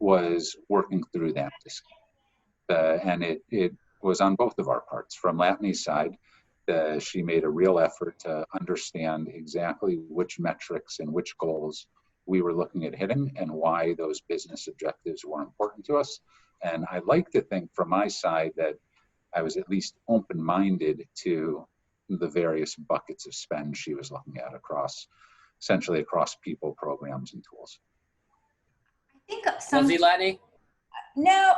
was working through that discount. And it was on both of our parts. From Latane's side, she made a real effort to understand exactly which metrics and which goals we were looking at hitting and why those business objectives were important to us. And I like to think from my side that I was at least open-minded to the various buckets of spend she was looking at essentially across people, programs, and tools. I think Was he, Latane? No,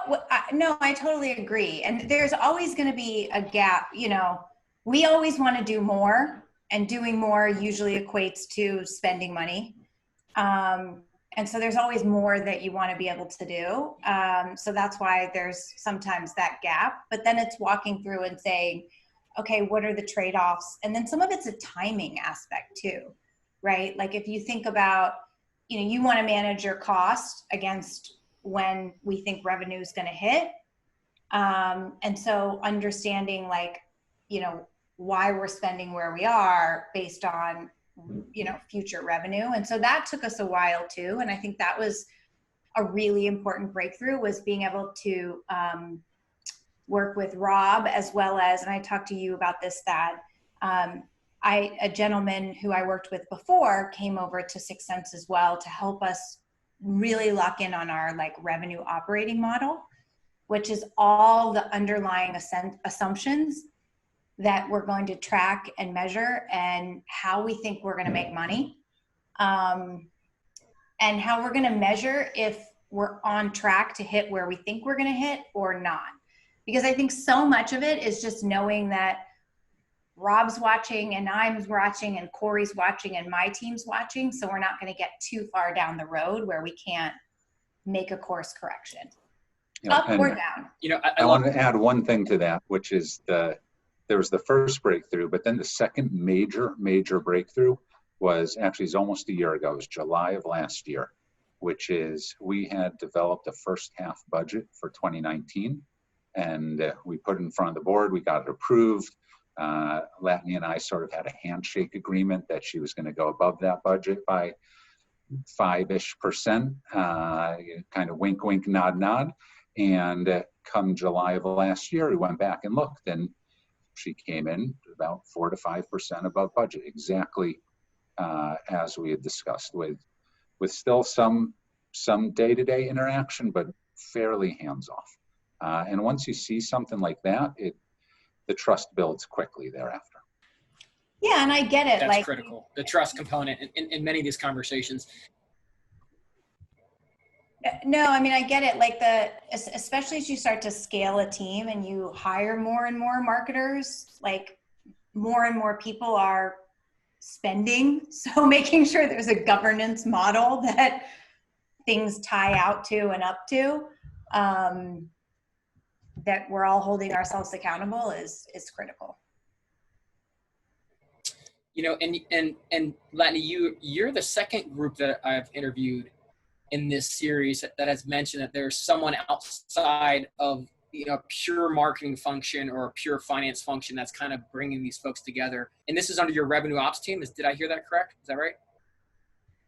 I totally agree. And there's always going to be a gap. You know, we always want to do more, and doing more usually equates to spending money. And so there's always more that you want to be able to do. So that's why there's sometimes that gap, but then it's walking through and saying, okay, what are the trade-offs? And then some of it's a timing aspect too, right? Like if you think about, you know, you want to manage your cost against when we think revenue is going to hit. And so understanding like, you know, why we're spending where we are based on, you know, future revenue. And so that took us a while too. And I think that was a really important breakthrough, was being able to work with Rob, as well as, and I talked to you about this, that a gentleman who I worked with before came over to Sixth Sense as well to help us really lock in on our like revenue operating model, which is all the underlying assumptions that we're going to track and measure, and how we think we're going to make money, and how we're going to measure if we're on track to hit where we think we're going to hit or not. Because I think so much of it is just knowing that Rob's watching and I'm watching and Corey's watching and my team's watching. So we're not going to get too far down the road where we can't make a course correction, up or down. You know, I want to add one thing to that, which is there was the first breakthrough, but then the second major breakthrough was actually, it's almost a year ago. It was July of last year, which is we had developed a first half budget for 2019, and we put it in front of the board. We got it approved. Latane and I sort of had a handshake agreement that she was going to go above that budget by 5-ish%, kind of wink, wink, nod, nod. And come July of last year, we went back and looked, and she came in about 4 to 5% above budget, exactly as we had discussed, with still some day-to-day interaction, but fairly hands-off. And once you see something like that, the trust builds quickly thereafter. Yeah, and I get it. That's like critical. The trust component in many of these conversations. No, I mean, I get it. Like especially as you start to scale a team and you hire more and more marketers, like more and more people are spending. So making sure there's a governance model that things tie out to and up to, that we're all holding ourselves accountable is critical. You know, and Latane, you're the second group that I've interviewed in this series that has mentioned that there's someone outside of, you know, pure marketing function or a pure finance function that's kind of bringing these folks together. And this is under your revenue ops team. Did I hear that correct? Is that right?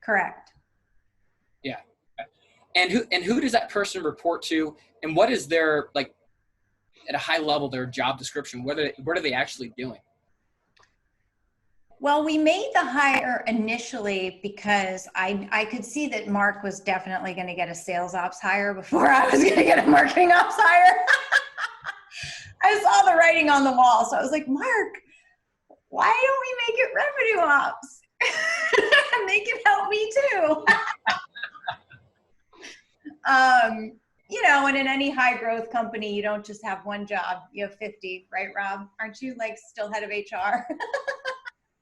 Correct. Yeah. And who does that person report to? And what is their, like, at a high level, their job description? What are they actually doing? Well, we made the hire initially because I could see that Mark was definitely going to get a sales ops hire before I was going to get a marketing ops hire. I saw the writing on the wall. So I was like, Mark, why don't we make it revenue ops? They can help me too. You know, and in any high growth company, you don't just have one job, you have 50, right, Rob? Aren't you like still head of HR?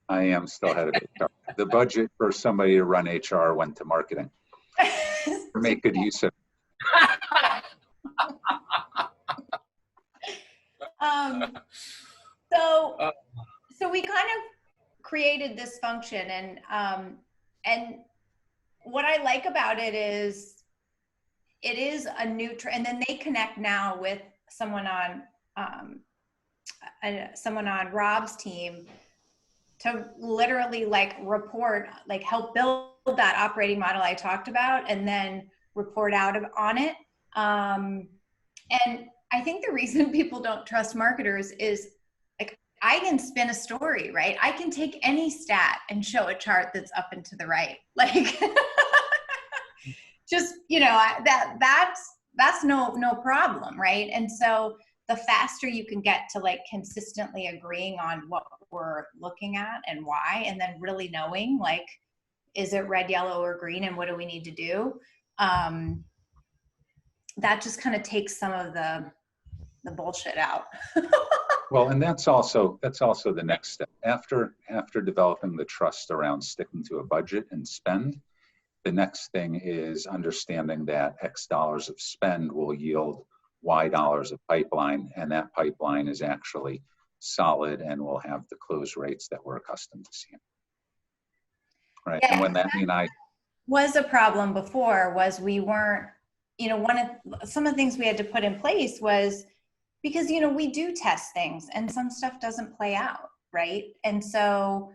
I am still head of HR. The budget for somebody to run HR went to marketing. Make good use of it. So we kind of created this function, and what I like about it is a new and then they connect now with someone on Rob's team to literally like report, like help build that operating model I talked about, and then report out on it. And I think the reason people don't trust marketers is, like, I can spin a story, right? I can take any stat and show a chart that's up and to the right. Like, just, you know, that's no problem, right? And so the faster you can get to, like, consistently agreeing on what we're looking at and why, and then really knowing, like, is it red, yellow, or green, and what do we need to do? That just kind of takes some of the bullshit out. Well, and that's also the next step. After developing the trust around sticking to a budget and spend, the next thing is understanding that X dollars of spend will yield Y dollars of pipeline, and that pipeline is actually solid and will have the close rates that we're accustomed to seeing. Right. Yeah, and when that was a problem before was we weren't, you know, some of the things we had to put in place was because, you know, we do test things and some stuff doesn't play out, right? And so,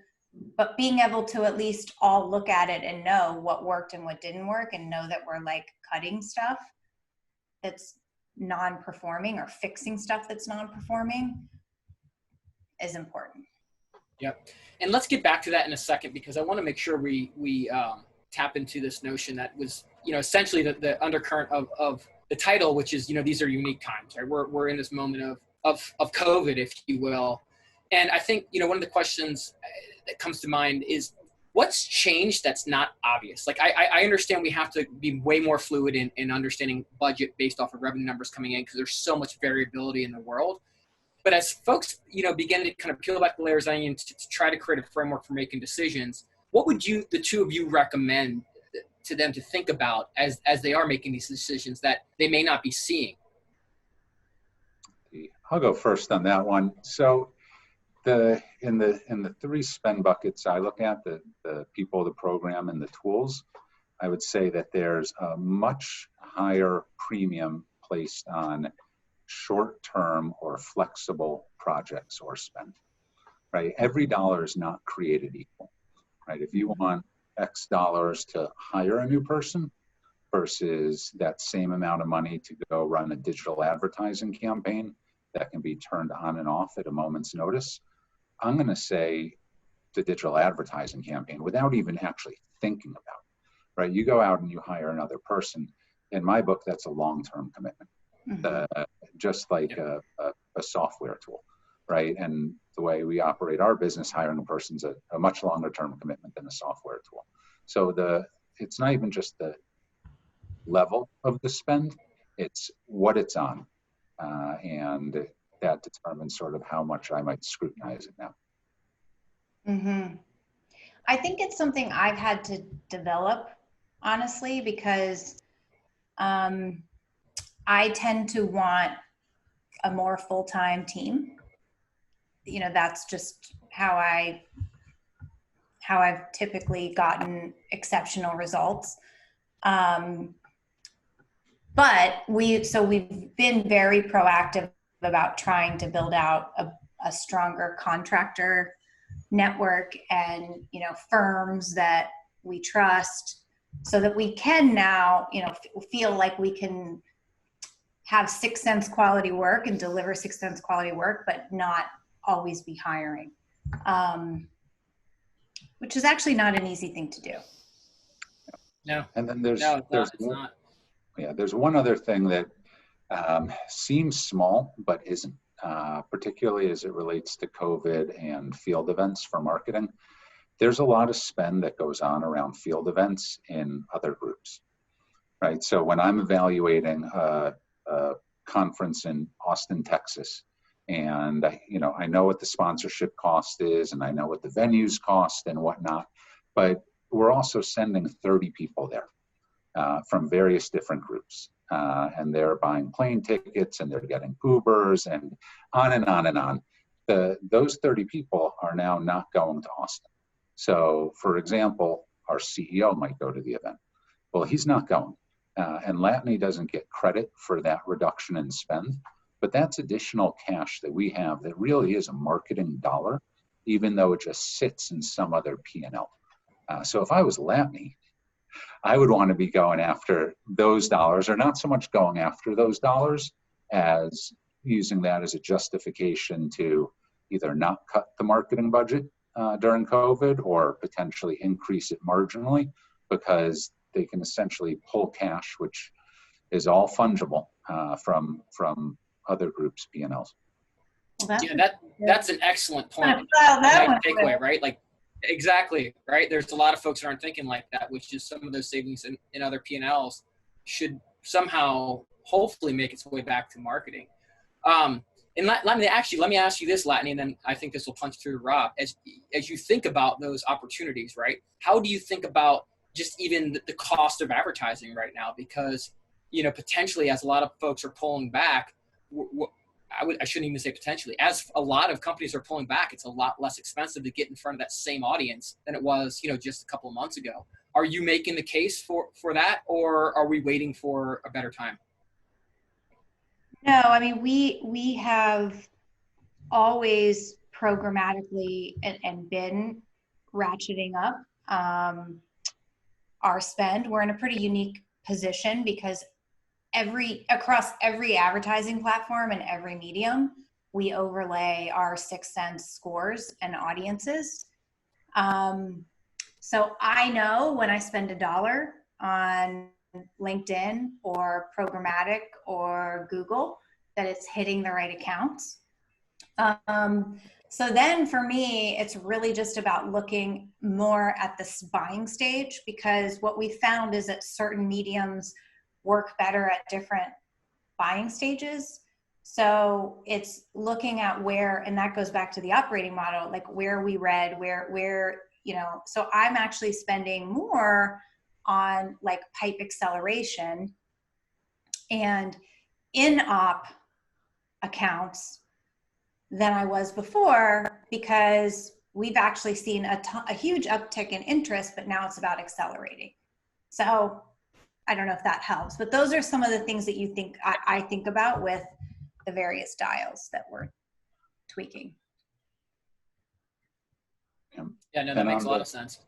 but being able to at least all look at it and know what worked and what didn't work, and know that we're, like, cutting stuff that's non-performing or fixing stuff that's non-performing is important. Yep. And let's get back to that in a second, because I want to make sure we tap into this notion that was, you know, essentially the undercurrent of the title, which is, you know, these are unique times, right? We're in this moment of COVID, if you will. And I think, you know, one of the questions that comes to mind is, what's changed that's not obvious? Like, I understand we have to be way more fluid in understanding budget based off of revenue numbers coming in, because there's so much variability in the world. But as folks, you know, begin to kind of peel back the layers of onion to try to create a framework for making decisions, what would the two of you recommend to them to think about as they are making these decisions that they may not be seeing? I'll go first on that one. So in the three spend buckets I look at, the people, the program, and the tools, I would say that there's a much higher premium placed on short-term or flexible projects or spend, right? Every dollar is not created equal, right? If you want X dollars to hire a new person versus that same amount of money to go run a digital advertising campaign that can be turned on and off at a moment's notice, I'm going to say the digital advertising campaign without even actually thinking about it, right? You go out and you hire another person. In my book, that's a long-term commitment. Just like a software tool, right? And the way we operate our business, hiring a person's a much longer term commitment than a software tool. So it's not even just the level of the spend, it's what it's on. And that determines sort of how much I might scrutinize it now. I think it's something I've had to develop, honestly, because I tend to want a more full-time team. You know, that's just how I've typically gotten exceptional results. But we've been very proactive about trying to build out a stronger contractor network and, you know, firms that we trust, so that we can now, you know, feel like we can have 6 cents quality work and deliver 6 cents quality work, but not always be hiring, which is actually not an easy thing to do. No. And then there's one other thing that seems small but isn't, particularly as it relates to COVID and field events for marketing. There's a lot of spend that goes on around field events in other groups, right? So when I'm evaluating a conference in Austin, Texas, and I know what the sponsorship cost is, and I know what the venues cost and whatnot, but we're also sending 30 people there from various different groups, and they're buying plane tickets and they're getting Ubers and on and on and on. Those 30 people are now not going to Austin. So, for example, our CEO might go to the event. Well, he's not going. And Latane doesn't get credit for that reduction in spend, but that's additional cash that we have that really is a marketing dollar, even though it just sits in some other P&L. So if I was Latane, I would want to be going after those dollars, or not so much going after those dollars as using that as a justification to either not cut the marketing budget during COVID or potentially increase it marginally, because they can essentially pull cash, which is all fungible from other groups' P&Ls. Well, Yeah, that's an excellent point. Takeaway, right? Like, exactly, right? There's a lot of folks that aren't thinking like that, which is some of those savings in other P&Ls should somehow, hopefully, make its way back to marketing. And let me ask you this, Latane, and then I think this will punch through to Rob. As you think about those opportunities, right? How do you think about just even the cost of advertising right now? Because, potentially, as a lot of folks are pulling back, I shouldn't even say potentially. As a lot of companies are pulling back, it's a lot less expensive to get in front of that same audience than it was, just a couple of months ago. Are you making the case for that, or are we waiting for a better time? No, I mean, we have always programmatically and been ratcheting up our spend. We're in a pretty unique position because across every advertising platform and every medium, we overlay our 6 Sense scores and audiences. So I know when I spend $1 on LinkedIn or programmatic or Google that it's hitting the right accounts. So then for me, it's really just about looking more at this buying stage, because what we found is that certain mediums work better at different buying stages. So it's looking at where, and that goes back to the operating model, like where we read, where, so I'm actually spending more on like pipe acceleration and in-op accounts than I was before, because we've actually seen a huge uptick in interest, but now it's about accelerating. So I don't know if that helps, but those are some of the things that you think I think about with the various dials that we're tweaking. Yeah, no, that makes a lot of sense.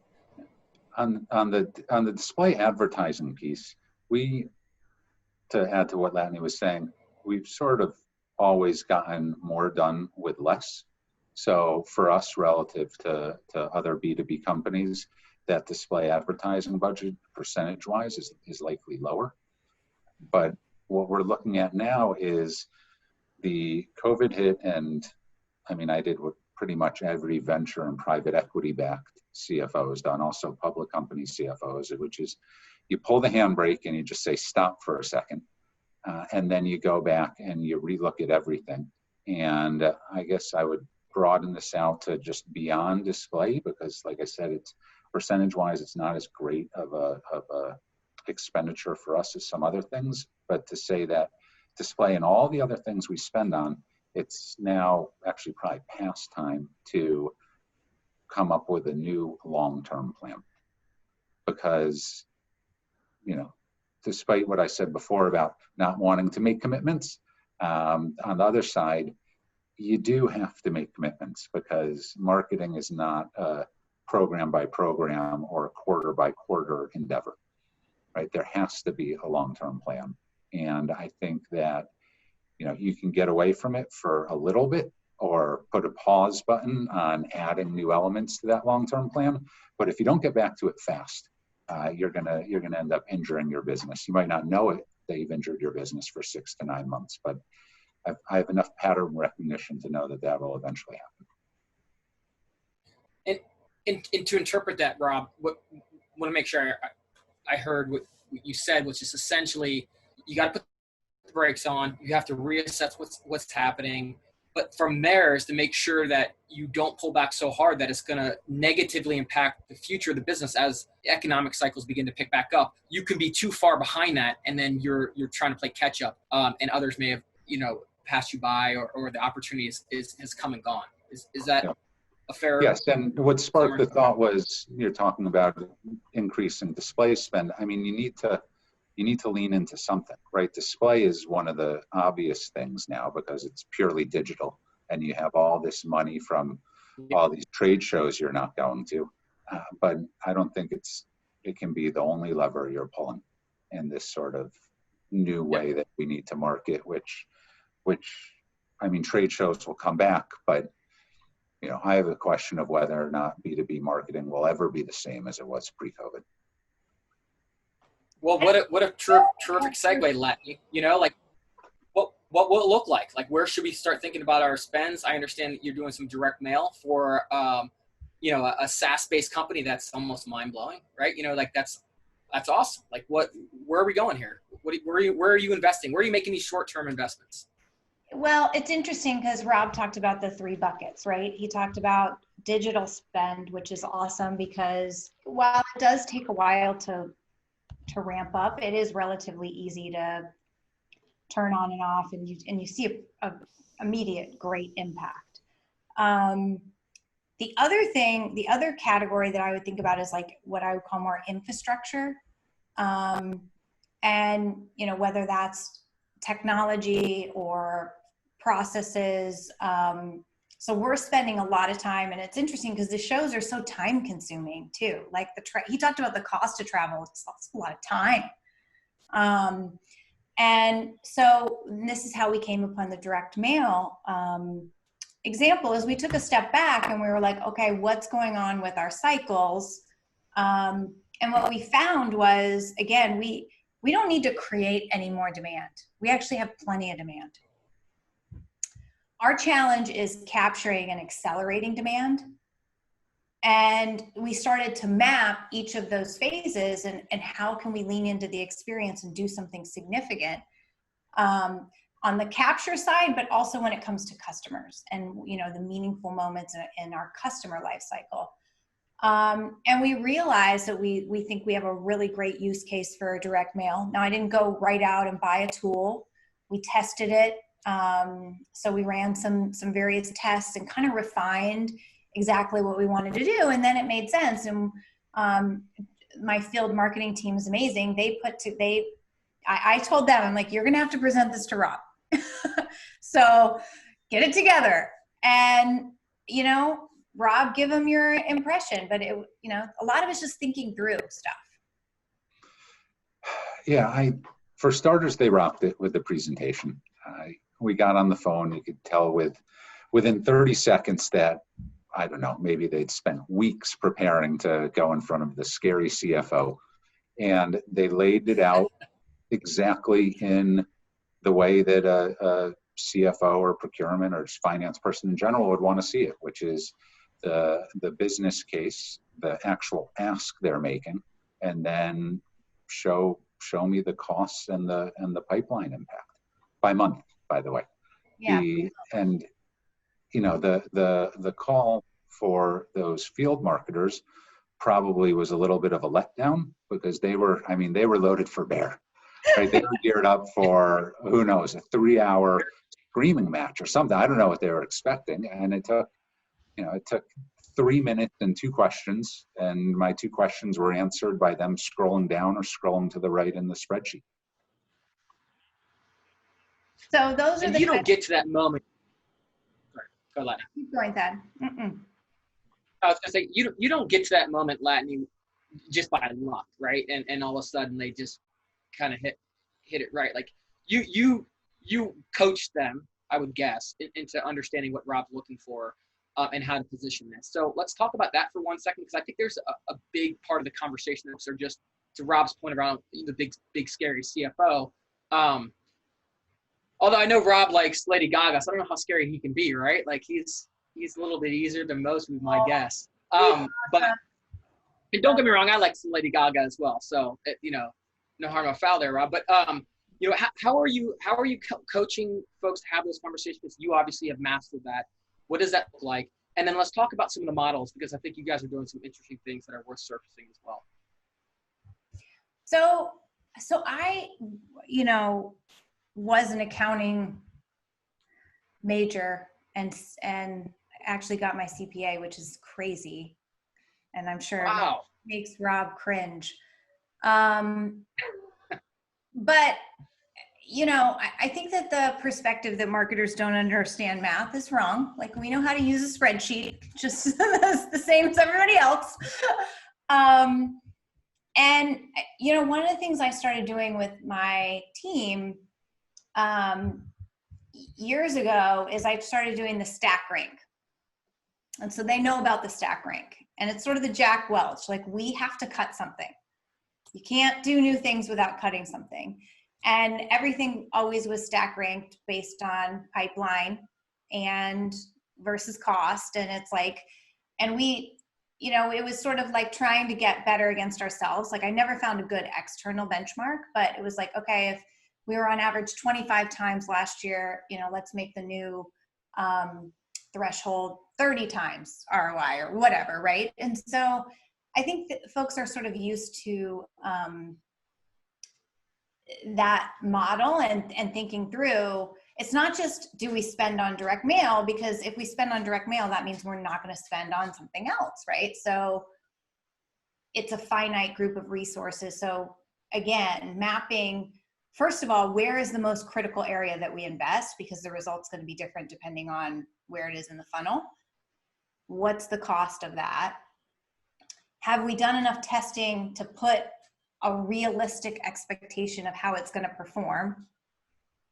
On the display advertising piece, to add to what Latane was saying, we've sort of always gotten more done with less. So for us, relative to other B2B companies, that display advertising budget percentage-wise is likely lower. But what we're looking at now is the COVID hit, and I mean, I did what pretty much every venture and private equity-backed CFO has done, also public company CFOs, which is you pull the handbrake and you just say stop for a second, and then you go back and you relook at everything. And I guess I would broaden this out to just beyond display, because like I said, it's percentage-wise, it's not as great of a expenditure for us as some other things. But to say that display and all the other things we spend on, it's now actually probably past time to come up with a new long-term plan. Because, despite what I said before about not wanting to make commitments, on the other side, you do have to make commitments, because marketing is not a program by program or a quarter by quarter endeavor, right? There has to be a long-term plan. And I think that, you can get away from it for a little bit or put a pause button on adding new elements to that long-term plan. But if you don't get back to it fast, you're gonna end up injuring your business. You might not know it that you've injured your business for 6 to 9 months, but I have enough pattern recognition to know that will eventually happen. And to interpret that, Rob, want to make sure I heard what you said, which is essentially you got to put the brakes on. You have to reassess what's happening. But from there is to make sure that you don't pull back so hard that it's going to negatively impact the future of the business as economic cycles begin to pick back up. You can be too far behind that, and then you're trying to play catch up, and others may have passed you by, or the opportunity has come and gone. Is that a fair? Yes, and what sparked the thought was you're talking about increasing display spend. I mean, you need to lean into something, right? Display is one of the obvious things now because it's purely digital, and you have all this money from all these trade shows you're not going to. But I don't think it's it can be the only lever you're pulling in this sort of new way that we need to market, which I mean, trade shows will come back, but I have a question of whether or not B2B marketing will ever be the same as it was pre-COVID. Well, what a terrific segue, Latane. Like what will it look like? Like, where should we start thinking about our spends? I understand that you're doing some direct mail for a SaaS-based company. That's almost mind-blowing, right? Like that's awesome. Like, where are we going here? Where are you investing? Where are you making these short-term investments? Well, it's interesting because Rob talked about the 3 buckets, right? He talked about digital spend, which is awesome because while it does take a while to ramp up, it is relatively easy to turn on and off, and you see a immediate great impact. The other category that I would think about is like what I would call more infrastructure, and whether that's technology or processes. So we're spending a lot of time, and it's interesting because the shows are so time consuming too. Like he talked about the cost of travel. It's a lot of time. And so this is how we came upon the direct mail example is we took a step back and we were like, okay, what's going on with our cycles? And what we found was, again, we don't need to create any more demand. We actually have plenty of demand. Our challenge is capturing and accelerating demand. And we started to map each of those phases and how can we lean into the experience and do something significant on the capture side, but also when it comes to customers and the meaningful moments in our customer life cycle. And we realized that we think we have a really great use case for direct mail. Now, I didn't go right out and buy a tool. We tested it. So we ran some various tests and kind of refined exactly what we wanted to do. And then it made sense. And my field marketing team is amazing. I told them, I'm like, you're going to have to present this to Rob. So get it together. And, Rob, give him your impression. But a lot of it's just thinking through stuff. Yeah, for starters, they rocked it with the presentation. We got on the phone. You could tell within 30 seconds that, I don't know, maybe they'd spent weeks preparing to go in front of the scary CFO. And they laid it out exactly in the way that a CFO or procurement or just finance person in general would want to see it, which is the business case, the actual ask they're making, and then show me the costs and the pipeline impact by month, by the way. Yeah. The call for those field marketers probably was a little bit of a letdown because they were loaded for bear. Right? They were geared up for, who knows, a 3-hour screaming match or something. I don't know what they were expecting. And it took 3 minutes and 2 questions. And my 2 questions were answered by them scrolling down or scrolling to the right in the spreadsheet. So those are you don't get to that moment. Sorry, go Latane. Keep going, Thad. I was gonna say you don't get to that moment, Latane, just by luck, right? And all of a sudden they just kind of hit it right. Like you coached them, I would guess, into understanding what Rob's looking for and how to position this. So let's talk about that for 1 second, because I think there's a big part of the conversation that's just to Rob's point around the big scary CFO. Although I know Rob likes Lady Gaga, so I don't know how scary he can be, right? Like he's a little bit easier than most, would my guess. But and don't get me wrong, I like some Lady Gaga as well. So no harm, no foul there, Rob. But how are you coaching folks to have those conversations? You obviously have mastered that. What does that look like? And then let's talk about some of the models, because I think you guys are doing some interesting things that are worth surfacing as well. So I, was an accounting major and actually got my CPA, which is crazy. And I'm sure it makes Rob cringe. But, I think that the perspective that marketers don't understand math is wrong. Like, we know how to use a spreadsheet, just the same as everybody else. And, you know, one of the things I started doing with my team years ago is I started doing the stack rank. And so they know about the stack rank. And it's sort of the Jack Welch, like we have to cut something. You can't do new things without cutting something. And everything always was stack ranked based on pipeline and versus cost. And it's like, and we, you know, it was sort of like trying to get better against ourselves. Like I never found a good external benchmark, but it was like, okay, if we were on average 25 times last year, you know, let's make the new threshold 30 times ROI or whatever, right? And so I think that folks are sort of used to that model and thinking through, it's not just do we spend on direct mail, because if we spend on direct mail, that means we're not going to spend on something else, right? So it's a finite group of resources. So again, mapping, first of all, where is the most critical area that we invest, because the result's going to be different depending on where it is in the funnel. What's the cost of that? Have we done enough testing to put a realistic expectation of how it's going to perform,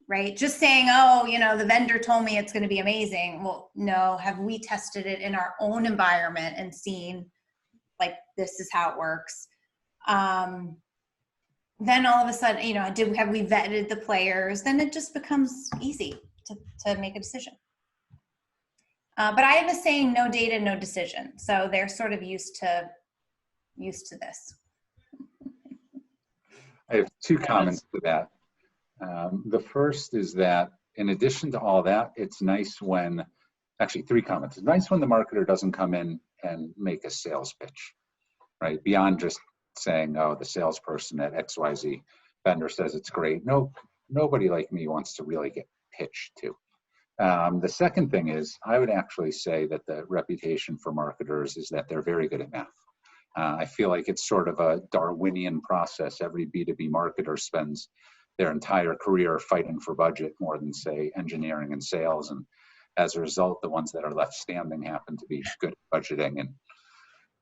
right? Just saying, oh, you know, the vendor told me it's going to be amazing. Well, no, have we tested it in our own environment and seen like, this is how it works? Then all of a sudden, you know, have we vetted the players? Then it just becomes easy to make a decision. But I have a saying, no data, no decision. So they're sort of used to this. I have two comments to that. The first is that in addition to all that, it's nice when, actually three comments. It's nice when the marketer doesn't come in and make a sales pitch, right? Beyond just saying, oh, the salesperson at XYZ vendor says it's great. No, nobody like me wants to really get pitched to. The second thing is, I would actually say that the reputation for marketers is that they're very good at math. I feel like it's sort of a Darwinian process. Every B2B marketer spends their entire career fighting for budget more than, say, engineering and sales. And as a result, the ones that are left standing happen to be good at budgeting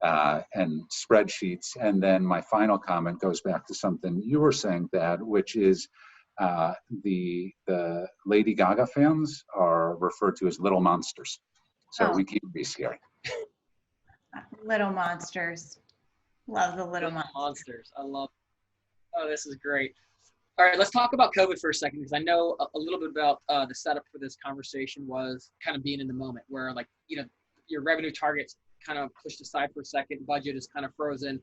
and spreadsheets. And then my final comment goes back to something you were saying, Thad, which is the Lady Gaga fans are referred to as little monsters. So we can't be scary. Little monsters. Love the little monsters. I love it. Oh, this is great. All right, let's talk about COVID for a second, because I know a little bit about the setup for this conversation was kind of being in the moment where, like, you know, your revenue targets kind of pushed aside for a second, budget is kind of frozen.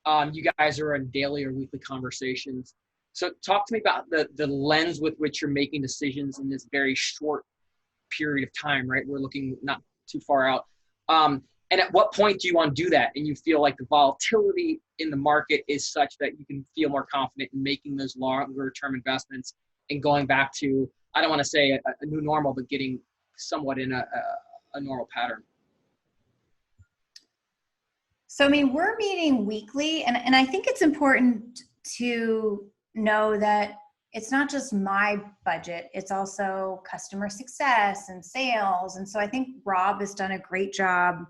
You guys are in daily or weekly conversations. So talk to me about the lens with which you're making decisions in this very short period of time, right? We're looking not too far out. And at what point do you want to do that? And you feel like the volatility in the market is such that you can feel more confident in making those longer term investments and going back to, I don't want to say a new normal, but getting somewhat in a normal pattern. So, I mean, we're meeting weekly, and I think it's important to know that it's not just my budget, it's also customer success and sales. And so I think Rob has done a great job,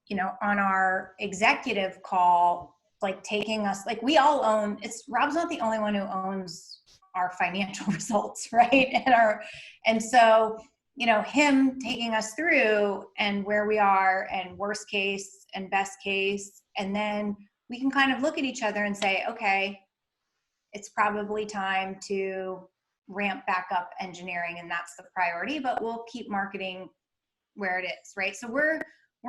you know, on our executive call, like taking us, like we all own, Rob's not the only one who owns our financial results, right? And so, you know, him taking us through and where we are and worst case and best case. And then we can kind of look at each other and say, okay, it's probably time to ramp back up engineering, and that's the priority, but we'll keep marketing where it is, right? So we're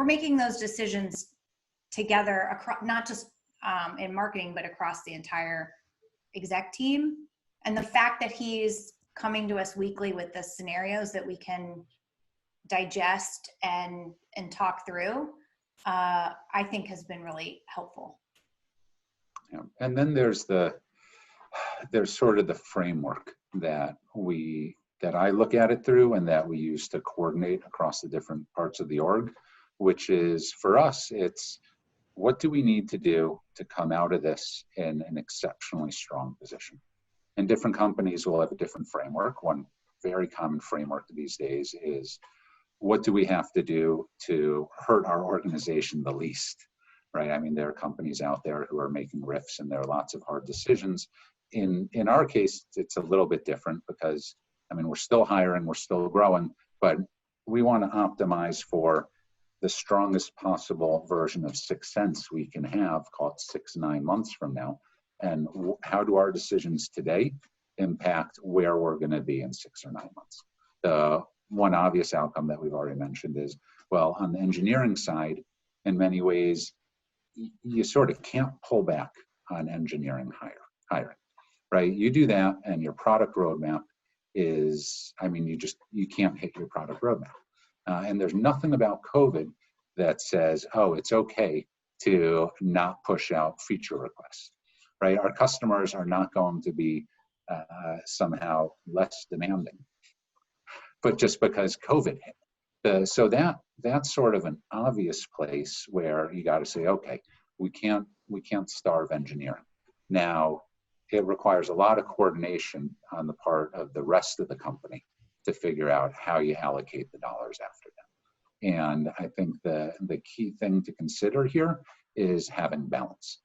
making those decisions together across, not just in marketing, but across the entire exec team. And the fact that he's coming to us weekly with the scenarios that we can digest and talk through, I think has been really helpful. Yeah. And then there's sort of the framework that I look at it through and that we use to coordinate across the different parts of the org, which is, for us, it's what do we need to do to come out of this in an exceptionally strong position? And different companies will have a different framework. One very common framework these days is, what do we have to do to hurt our organization the least? right? I mean, there are companies out there who are making RIFs and there are lots of hard decisions. In our case, it's a little bit different because, I mean, we're still hiring, we're still growing, but we want to optimize for the strongest possible version of 6 cents we can have, call it 6 to 9 months from now. And how do our decisions today impact where we're going to be in 6 or 9 months? The one obvious outcome that we've already mentioned is, well, on the engineering side, in many ways, you sort of can't pull back on engineering hiring, right? You do that and your product roadmap is, I mean, you can't hit your product roadmap. And there's nothing about COVID that says, oh, it's okay to not push out feature requests, right? Our customers are not going to be somehow less demanding, but just because COVID hit. So that's sort of an obvious place where you got to say, okay, we can't starve engineering. Now, it requires a lot of coordination on the part of the rest of the company to figure out how you allocate the dollars after that. And I think the key thing to consider here is having balance,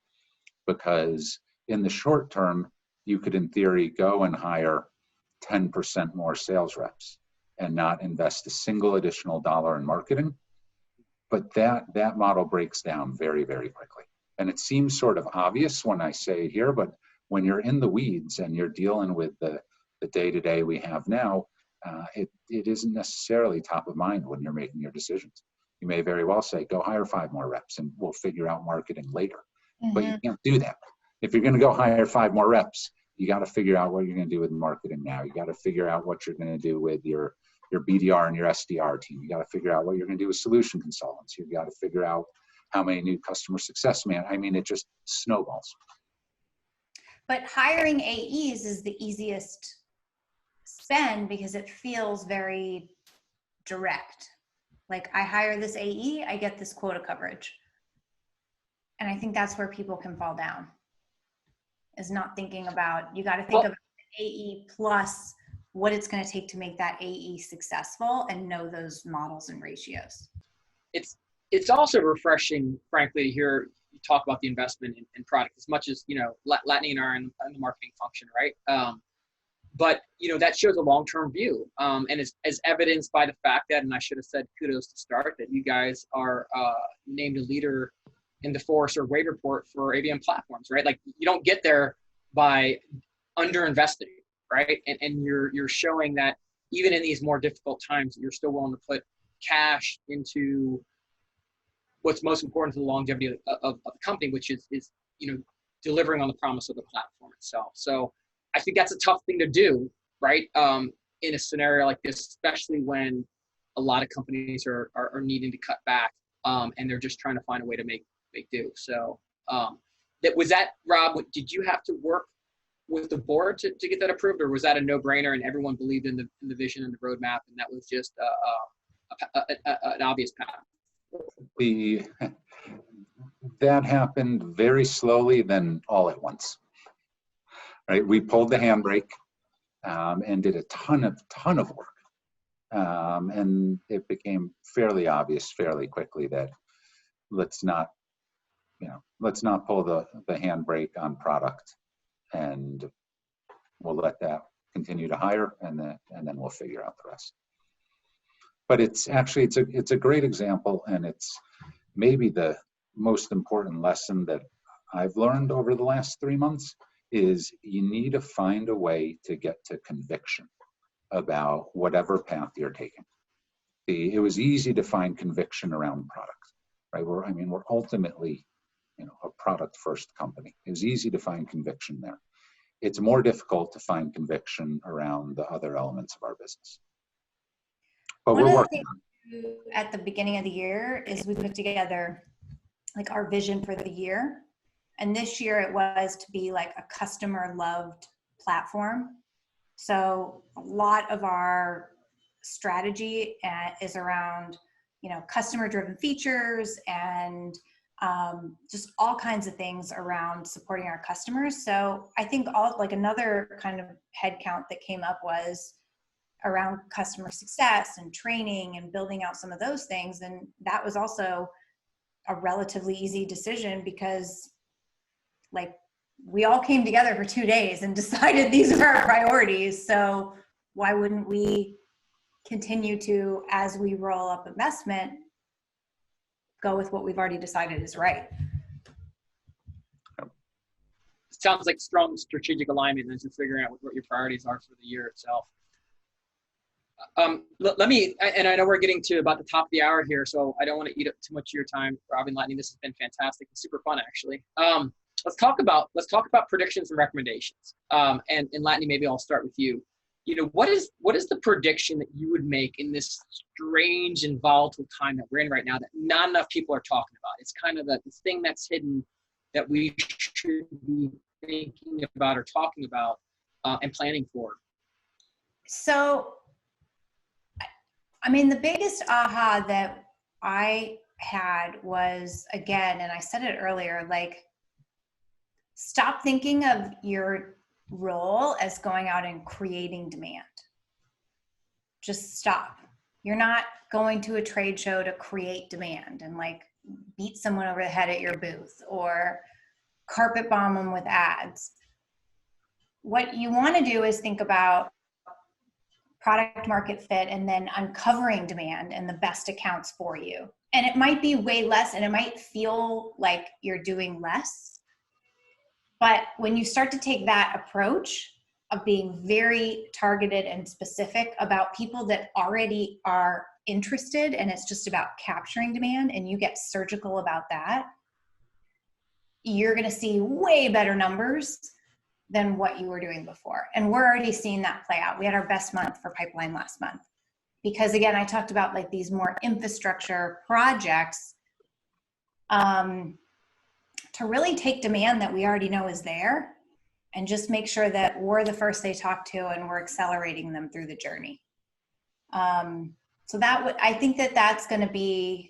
because in the short term, you could in theory go and hire 10% more sales reps and not invest a single additional dollar in marketing. But that model breaks down very, very quickly. And it seems sort of obvious when I say it here, but when you're in the weeds and you're dealing with the day-to-day we have now, it isn't necessarily top of mind when you're making your decisions. You may very well say, go hire 5 more reps and we'll figure out marketing later. Mm-hmm. But you can't do that. If you're going to go hire 5 more reps, you got to figure out what you're going to do with marketing now. You got to figure out what you're going to do with your BDR and your SDR team. You got to figure out what you're going to do with solution consultants. You've got to figure out how many new customer success it just snowballs. But hiring AEs is the easiest spend because it feels very direct. Like, I hire this AE, I get this quota coverage. And I think that's where people can fall down, is not thinking about, you got to think about the AE plus what it's going to take to make that AE successful and know those models and ratios. It's also refreshing, frankly, to hear you talk about the investment in product as much as, Latane and I are in the marketing function, right? But, that shows a long-term view. And as evidenced by the fact that, and I should have said kudos to start, that you guys are named a leader in the Forrester Wave report for ABM platforms, right? Like, you don't get there by underinvesting, right? And you're showing that even in these more difficult times, you're still willing to put cash into what's most important to the longevity of the company, which is delivering on the promise of the platform itself. So I think that's a tough thing to do, right? In a scenario like this, especially when a lot of companies are needing to cut back, and they're just trying to find a way to make do. So was that, Rob, did you have to work with the board to get that approved, or was that a no-brainer and everyone believed in the vision and the roadmap, and that was just an obvious path? That happened very slowly, then all at once. Right, we pulled the handbrake and did a ton of work, and it became fairly obvious fairly quickly that let's not pull the handbrake on product, and we'll let that continue to hire, and then we'll figure out the rest. But it's a great example, and it's maybe the most important lesson that I've learned over the last 3 months is you need to find a way to get to conviction about whatever path you're taking. It was easy to find conviction around product, right? We're ultimately, a product first company. It was easy to find conviction there. It's more difficult to find conviction around the other elements of our business. But we're working on it. At the beginning of the year is we put together like our vision for the year. And this year it was to be like a customer loved platform. So a lot of our strategy is around, customer driven features and just all kinds of things around supporting our customers. So I think another kind of headcount that came up was around customer success and training and building out some of those things. And that was also a relatively easy decision because like we all came together for 2 days and decided these are our priorities. So why wouldn't we continue to, as we roll up investment, go with what we've already decided is right? Sounds like strong strategic alignment as you're figuring out what your priorities are for the year itself. Let me, and I know we're getting to about the top of the hour here, so I don't want to eat up too much of your time, Robin, Latane. This has been fantastic and super fun, actually. Let's talk about predictions and recommendations. And Latane, maybe I'll start with you. You know, what is the prediction that you would make in this strange and volatile time that we're in right now that not enough people are talking about? It's kind of the thing that's hidden that we should be thinking about or talking about and planning for. So, I mean, the biggest aha that I had was, again, and I said it earlier, like, stop thinking of your role as going out and creating demand. Just stop. You're not going to a trade show to create demand and like beat someone over the head at your booth or carpet bomb them with ads. What you want to do is think about product market fit and then uncovering demand and the best accounts for you. And it might be way less and it might feel like you're doing less. But when you start to take that approach of being very targeted and specific about people that already are interested and it's just about capturing demand and you get surgical about that, you're going to see way better numbers than what you were doing before. And we're already seeing that play out. We had our best month for pipeline last month. Because again, I talked about like these more infrastructure projects to really take demand that we already know is there and just make sure that we're the first they talk to and we're accelerating them through the journey. So I think that's going to be,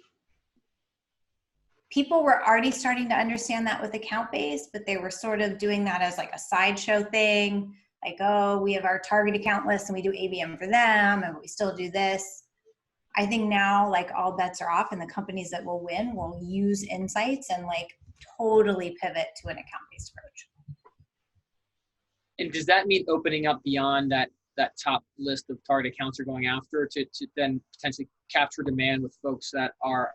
people were already starting to understand that with account base, but they were sort of doing that as like a sideshow thing. Like, oh, we have our target account list and we do ABM for them and we still do this. I think now like all bets are off and the companies that will win will use insights and like totally pivot to an account-based approach. And does that mean opening up beyond that top list of target accounts you're going after to then potentially capture demand with folks that are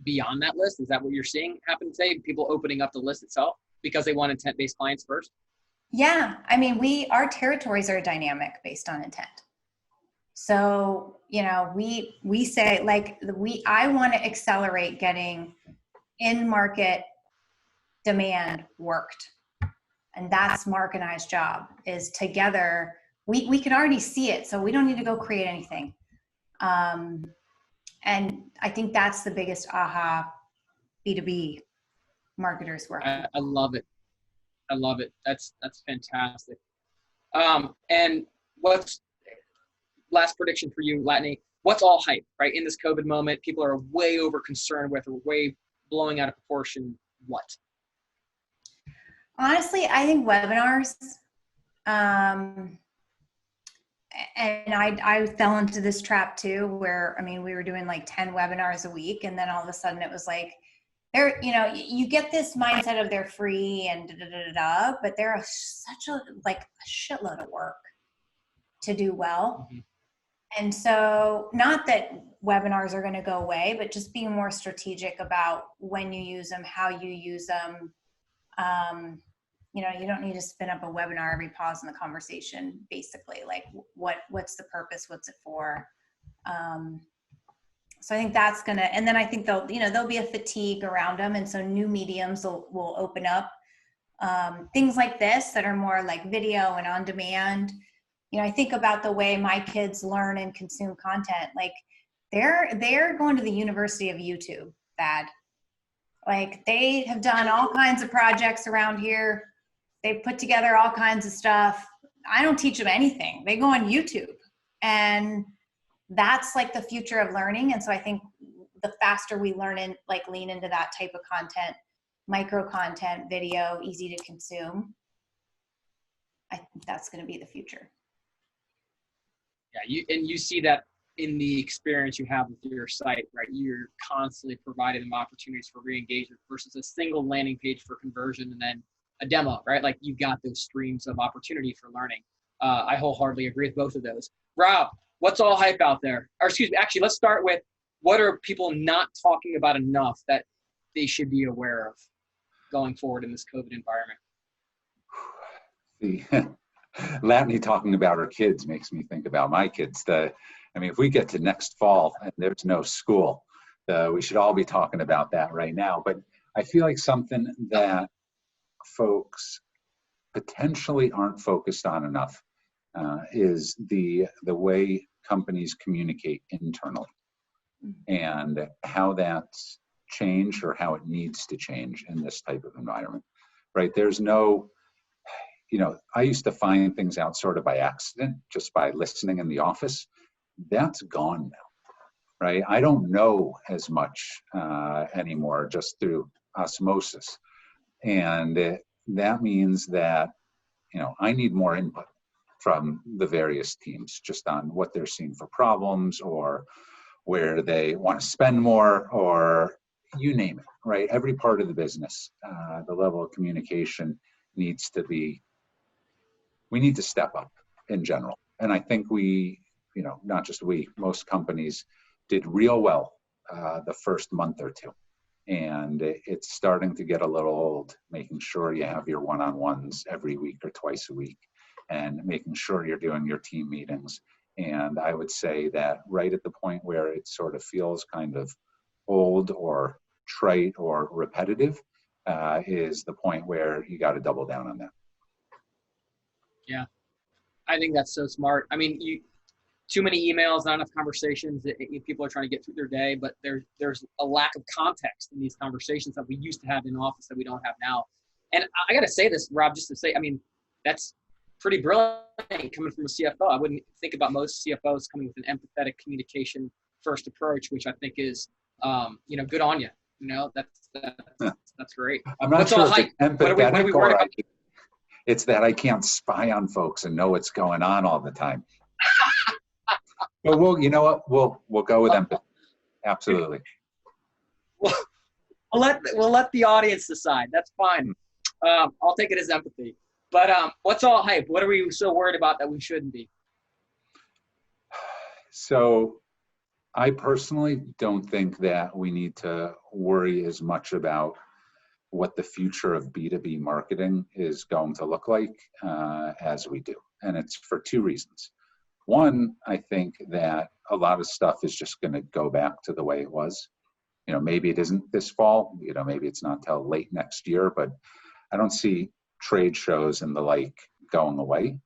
beyond that list? Is that what you're seeing happen today? People opening up the list itself because they want intent-based clients first? Yeah. I mean, our territories are dynamic based on intent. So, you know, we say like I want to accelerate getting in-market demand worked. And that's Mark and I's job is together. We can already see it. So we don't need to go create anything. And I think that's the biggest aha B2B marketers work. I love it. I love it. That's fantastic. And what's last prediction for you, Latane? What's all hype, right? In this COVID moment, people are way over concerned with or way blowing out of proportion. What? Honestly, I think webinars. And I fell into this trap too, where, I mean, we were doing like 10 webinars a week. And then all of a sudden it was like, you get this mindset of they're free and but they're such a shitload of work to do well. Mm-hmm. And so not that webinars are going to go away, but just being more strategic about when you use them, how you use them. You don't need to spin up a webinar every pause in the conversation, basically. Like what's the purpose? What's it for? So I think that's gonna, and then I think there'll be a fatigue around them. And so new mediums will open up. Things like this that are more like video and on demand. I think about the way my kids learn and consume content. Like they're going to the University of YouTube, Thad. Like they have done all kinds of projects around here. They've put together all kinds of stuff. I don't teach them anything. They go on YouTube, and that's like the future of learning. And so I think the faster we learn and like lean into that type of content, micro content, video, easy to consume, I think that's going to be the future. Yeah, you see that in the experience you have with your site, right? You're constantly providing them opportunities for re-engagement versus a single landing page for conversion and then a demo, right? Like you've got those streams of opportunity for learning. I wholeheartedly agree with both of those. Rob, what's all hype out there? Or excuse me, actually, let's start with what are people not talking about enough that they should be aware of going forward in this COVID environment? Latane talking about her kids makes me think about my kids. If we get to next fall and there's no school, we should all be talking about that right now. But I feel like something that folks potentially aren't focused on enough is the way companies communicate internally and how that's changed or how it needs to change in this type of environment, right? There's no, I used to find things out sort of by accident, just by listening in the office. That's gone now, right? I don't know as much anymore just through osmosis. And that means that, I need more input from the various teams just on what they're seeing for problems or where they want to spend more or you name it, right? Every part of the business, the level of communication needs to be, we need to step up in general. And I think we, not just we, most companies did real well the first month or two. And it's starting to get a little old, making sure you have your one-on-ones every week or twice a week and making sure you're doing your team meetings. And I would say that right at the point where it sort of feels kind of old or trite or repetitive is the point where you got to double down on that. Yeah, I think that's so smart. I mean, too many emails, not enough conversations. People are trying to get through their day, but there's a lack of context in these conversations that we used to have in office that we don't have now. And I got to say this, Rob, just to say, that's pretty brilliant coming from a CFO. I wouldn't think about most CFOs coming with an empathetic communication first approach, which I think is, good on you. That's great. I'm not sure if it's empathetic or it's that I can't spy on folks and know what's going on all the time. But we'll go with empathy. Absolutely. We'll let the audience decide. That's fine. I'll take it as empathy. But what's all hype? What are we so worried about that we shouldn't be? So I personally don't think that we need to worry as much about what the future of B2B marketing is going to look like as we do. And it's for two reasons. One, I think that a lot of stuff is just going to go back to the way it was. Maybe it isn't this fall, maybe it's not till late next year, but I don't see trade shows and the like going away.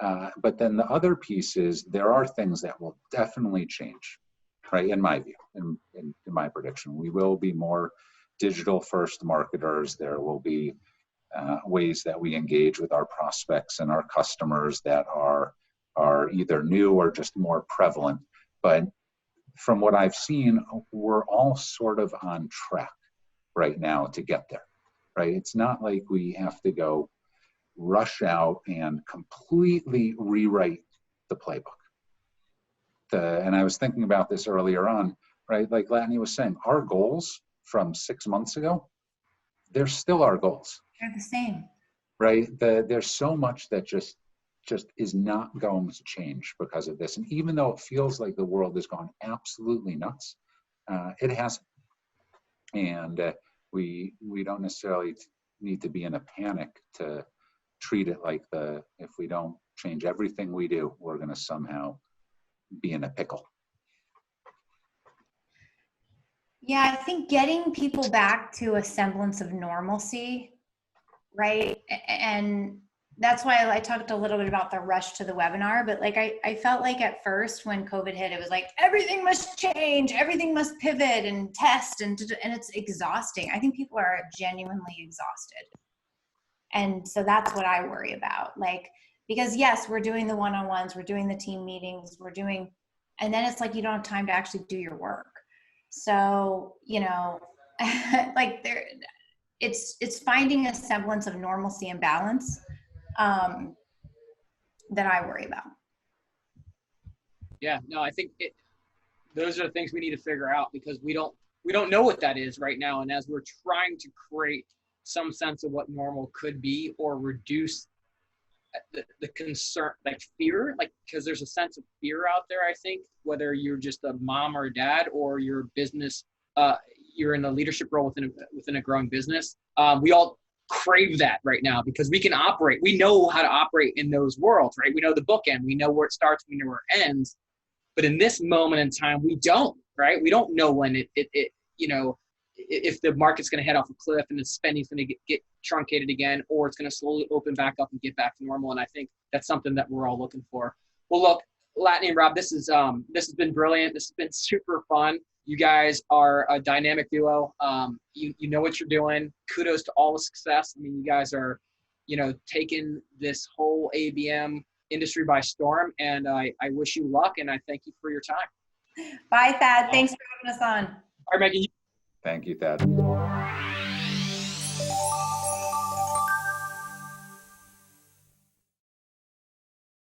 But then the other piece is there are things that will definitely change, right? In my view, in my prediction, we will be more digital first marketers. There will be ways that we engage with our prospects and our customers that are either new or just more prevalent. But from what I've seen, we're all sort of on track right now to get there, right? It's not like we have to go rush out and completely rewrite the playbook. And I was thinking about this earlier on, right? Like Latane was saying, our goals from 6 months ago, they're still our goals. They're the same. Right? There's so much that just is not going to change because of this. And even though it feels like the world has gone absolutely nuts, it hasn't. And we don't necessarily need to be in a panic to treat it like if we don't change everything we do, we're going to somehow be in a pickle. Yeah, I think getting people back to a semblance of normalcy, right? And that's why I talked a little bit about the rush to the webinar, but I felt like at first when COVID hit, it was like, everything must change, everything must pivot and test, and it's exhausting. I think people are genuinely exhausted. And so that's what I worry about. Because yes, we're doing the one-on-ones, we're doing the team meetings, and then it's like, you don't have time to actually do your work. So, it's finding a semblance of normalcy and balance that I worry about. Yeah, no, I think Those are the things we need to figure out, because we don't know what that is right now. And as we're trying to create some sense of what normal could be, or reduce the concern, like fear, like, because there's a sense of fear out there, I think, whether you're just a mom or a dad, or you're a business, you're in a leadership role within a growing business. We all crave that right now, because we know how to operate in those worlds, right? We know the bookend, we know where it starts, we know where it ends. But in this moment in time, we don't, right? We don't know when if the market's going to head off a cliff and the spending's going to get truncated again, or it's going to slowly open back up and get back to normal. And I think that's something that we're all looking for. Well, look, Latane and Rob, this has been brilliant. This has been super fun. You guys are a dynamic duo. You know what you're doing. Kudos to all the success. I mean, you guys are, taking this whole ABM industry by storm. And I wish you luck, and I thank you for your time. Bye, Thad. Thanks for having us on. All right, Megan. Thank you, Thad.